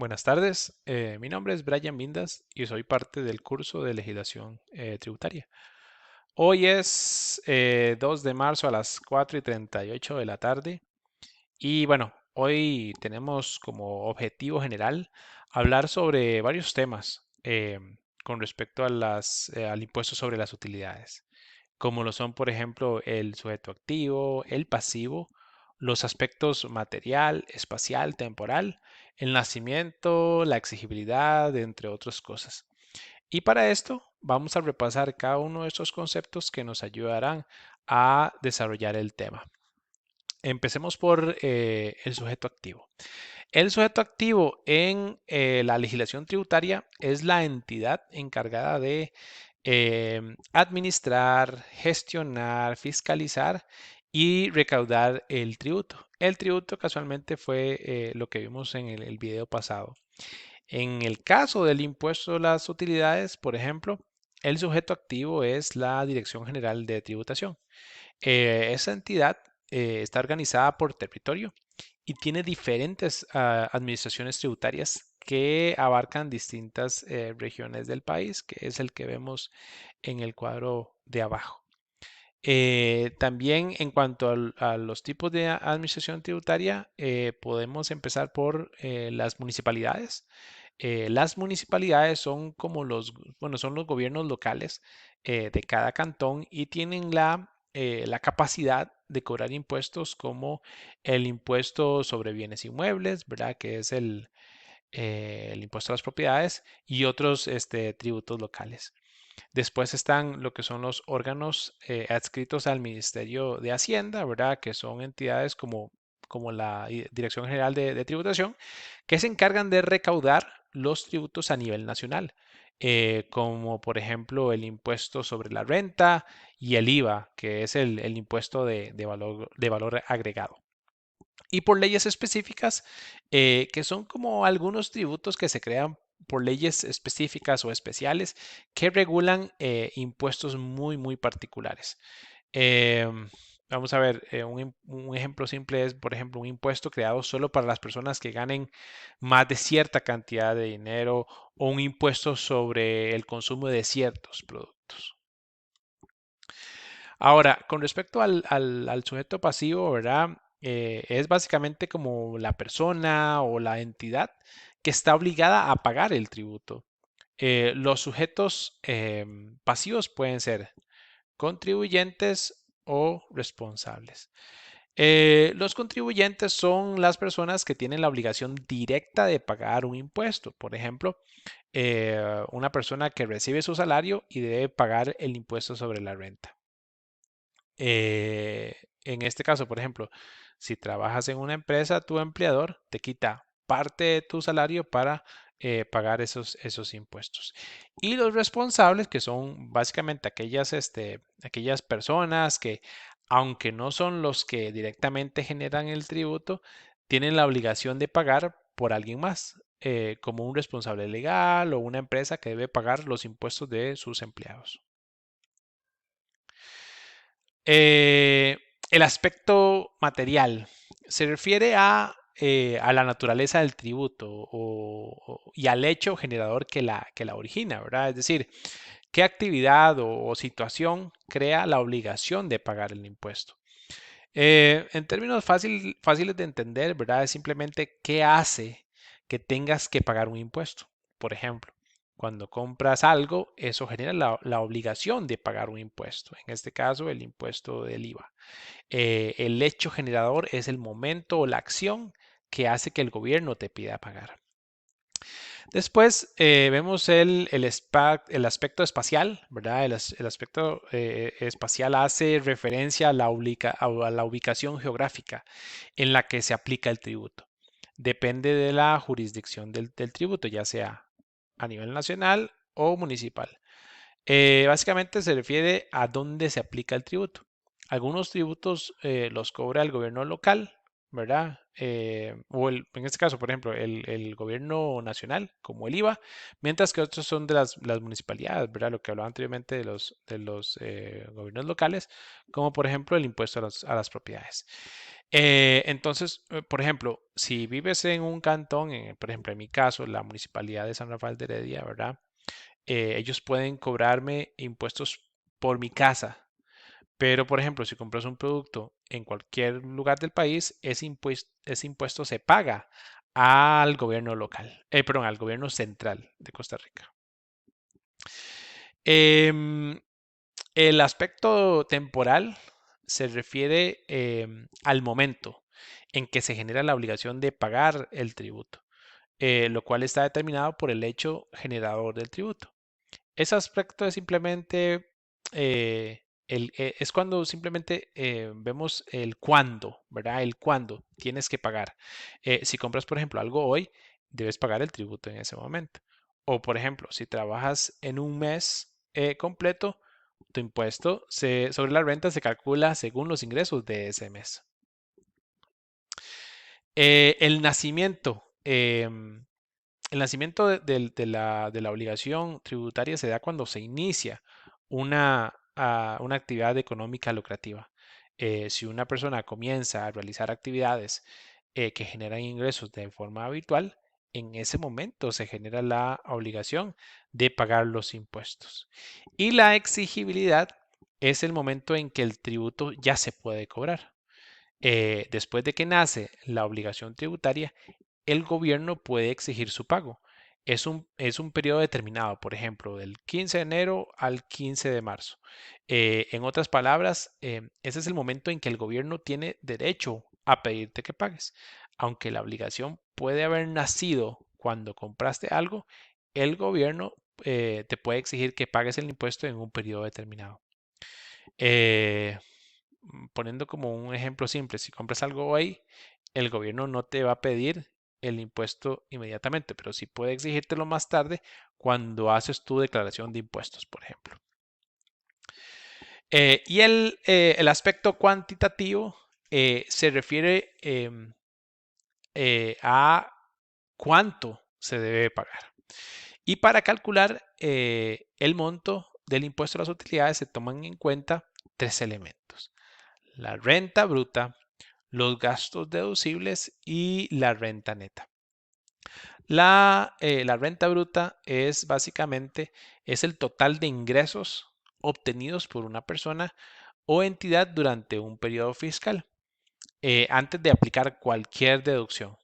Buenas tardes, mi nombre es Brian Vindas y soy parte del curso de legislación tributaria. Hoy es 2 de marzo a las 4:38 de la tarde y bueno, hoy tenemos como objetivo general hablar sobre varios temas con respecto a al impuesto sobre las utilidades, como lo son, por ejemplo, el sujeto activo, el pasivo, los aspectos material, espacial, temporal, el nacimiento, la exigibilidad, entre otras cosas. Y para esto vamos a repasar cada uno de estos conceptos que nos ayudarán a desarrollar el tema. Empecemos por el sujeto activo. El sujeto activo en la legislación tributaria es la entidad encargada de administrar, gestionar, fiscalizar y recaudar el tributo. El tributo casualmente fue lo que vimos en el video pasado. En el caso del impuesto a las utilidades, por ejemplo, el sujeto activo es la Dirección General de Tributación. Esa entidad está organizada por territorio y tiene diferentes administraciones tributarias que abarcan distintas regiones del país, que es el que vemos en el cuadro de abajo. También en cuanto a los tipos de administración tributaria, podemos empezar por las municipalidades. Las municipalidades son como bueno, son los gobiernos locales de cada cantón y tienen la capacidad de cobrar impuestos como el impuesto sobre bienes inmuebles, ¿verdad? Que es el impuesto a las propiedades y otros tributos locales. Después están lo que son los órganos adscritos al Ministerio de Hacienda, ¿verdad? Que son entidades como la Dirección General de Tributación, que se encargan de recaudar los tributos a nivel nacional, como por ejemplo el impuesto sobre la renta y el IVA, que es el impuesto de valor agregado. Y por leyes específicas, que son como algunos tributos que se crean por leyes específicas o especiales que regulan impuestos muy particulares. Vamos a ver, un ejemplo simple es, por ejemplo, un impuesto creado solo para las personas que ganen más de cierta cantidad de dinero o un impuesto sobre el consumo de ciertos productos. Ahora, con respecto al sujeto pasivo, ¿verdad? Es básicamente como la persona o la entidad que está obligada a pagar el tributo. Los sujetos pasivos pueden ser contribuyentes o responsables. Los contribuyentes son las personas que tienen la obligación directa de pagar un impuesto. Por ejemplo, una persona que recibe su salario y debe pagar el impuesto sobre la renta. En este caso, por ejemplo, si trabajas en una empresa, tu empleador te quita parte de tu salario para pagar esos impuestos. Y los responsables, que son básicamente aquellas personas que, aunque no son los que directamente generan el tributo, tienen la obligación de pagar por alguien más, como un responsable legal o una empresa que debe pagar los impuestos de sus empleados. Eh, el aspecto material se refiere a la naturaleza del tributo y al hecho generador que la origina, ¿verdad? Es decir, qué actividad o situación crea la obligación de pagar el impuesto. En términos fáciles de entender, ¿verdad? Es simplemente qué hace que tengas que pagar un impuesto. Por ejemplo, cuando compras algo, eso genera la obligación de pagar un impuesto. En este caso, el impuesto del IVA. El hecho generador es el momento o la acción que hace que el gobierno te pida pagar. Después vemos el aspecto espacial, ¿verdad? El aspecto espacial hace referencia a la ubicación geográfica en la que se aplica el tributo. Depende de la jurisdicción del tributo, ya sea a nivel nacional o municipal. Básicamente se refiere a dónde se aplica el tributo. Algunos tributos los cobra el gobierno local, ¿verdad? En este caso, por ejemplo, el gobierno nacional, como el IVA, mientras que otros son de las municipalidades, ¿verdad? Lo que hablaba anteriormente de los gobiernos locales, como por ejemplo el impuesto a las propiedades. Entonces, por ejemplo, si vives en un cantón, por ejemplo, en mi caso, la municipalidad de San Rafael de Heredia, ¿verdad? Ellos pueden cobrarme impuestos por mi casa. Pero, por ejemplo, si compras un producto en cualquier lugar del país, ese impuesto se paga al gobierno local, perdón, al gobierno central de Costa Rica. Em, el aspecto temporal se refiere al momento en que se genera la obligación de pagar el tributo, lo cual está determinado por el hecho generador del tributo. Ese aspecto es simplemente, es cuando simplemente vemos el cuándo, ¿verdad? El cuándo tienes que pagar. Si compras, por ejemplo, algo hoy, debes pagar el tributo en ese momento. O, por ejemplo, si trabajas en un mes completo, tu impuesto sobre la renta se calcula según los ingresos de ese mes. El nacimiento. El nacimiento de la obligación tributaria se da cuando se inicia una actividad económica lucrativa. Si una persona comienza a realizar actividades que generan ingresos de forma habitual, en ese momento se genera la obligación de pagar los impuestos. Y la exigibilidad es el momento en que el tributo ya se puede cobrar. Después de que nace la obligación tributaria, el gobierno puede exigir su pago. Es un periodo determinado, por ejemplo, del 15 de enero al 15 de marzo. En otras palabras, ese es el momento en que el gobierno tiene derecho a pedirte que pagues. Aunque la obligación puede haber nacido cuando compraste algo, el gobierno te puede exigir que pagues el impuesto en un periodo determinado. Eh, Poniendo como un ejemplo simple, si compras algo hoy, el gobierno no te va a pedir el impuesto inmediatamente, pero sí puede exigírtelo más tarde cuando haces tu declaración de impuestos, por ejemplo. Y el aspecto cuantitativo se refiere a cuánto se debe pagar. Y para calcular el monto del impuesto a las utilidades se toman en cuenta tres elementos: la renta bruta, los gastos deducibles y la renta neta. La renta bruta es básicamente es el total de ingresos obtenidos por una persona o entidad durante un periodo fiscal, antes de aplicar cualquier deducción.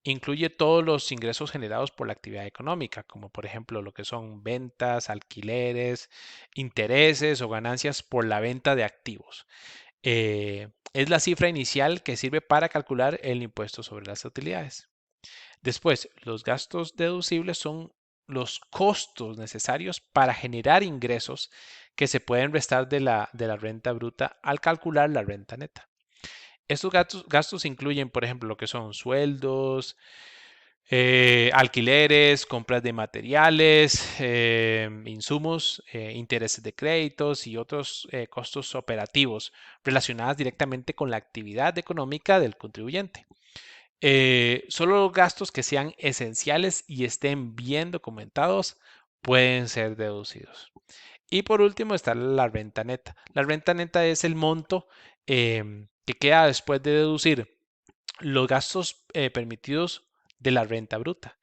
Incluye todos los ingresos generados por la actividad económica, como por ejemplo lo que son ventas, alquileres, intereses o ganancias por la venta de activos. Es la cifra inicial que sirve para calcular el impuesto sobre las utilidades. Después, los gastos deducibles son los costos necesarios para generar ingresos que se pueden restar de la renta bruta al calcular la renta neta. Estos gastos incluyen, por ejemplo, lo que son sueldos, alquileres, compras de materiales, insumos, intereses de créditos y otros costos operativos relacionados directamente con la actividad económica del contribuyente. Solo los gastos que sean esenciales y estén bien documentados pueden ser deducidos. Y por último está la renta neta. La renta neta es el monto que queda después de deducir los gastos permitidos de la renta bruta.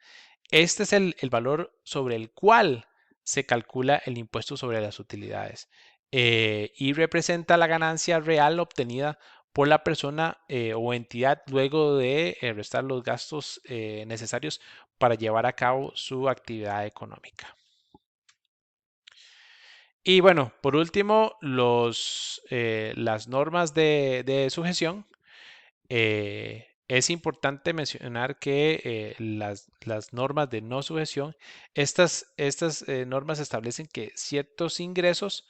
Este es el valor sobre el cual se calcula el impuesto sobre las utilidades, y representa la ganancia real obtenida por la persona o entidad luego de restar los gastos necesarios para llevar a cabo su actividad económica. Y bueno, por último, las normas de sujeción. Es importante mencionar que las normas de no sujeción, estas normas establecen que ciertos ingresos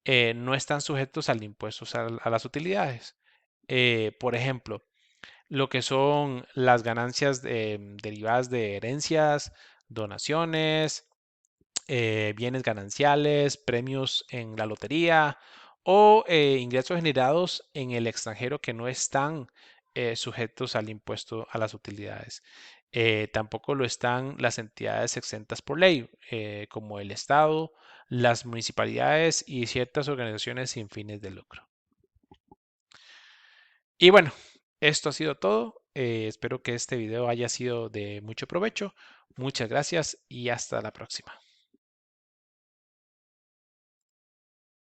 no están sujetos al impuesto a las utilidades. Por ejemplo, lo que son las ganancias derivadas de herencias, donaciones, bienes gananciales, premios en la lotería o ingresos generados en el extranjero que no están sujetos al impuesto a las utilidades. Tampoco lo están las entidades exentas por ley, como el Estado, las municipalidades y ciertas organizaciones sin fines de lucro. Y bueno, Esto ha sido todo. Espero que este video haya sido de mucho provecho. Muchas gracias y hasta la próxima.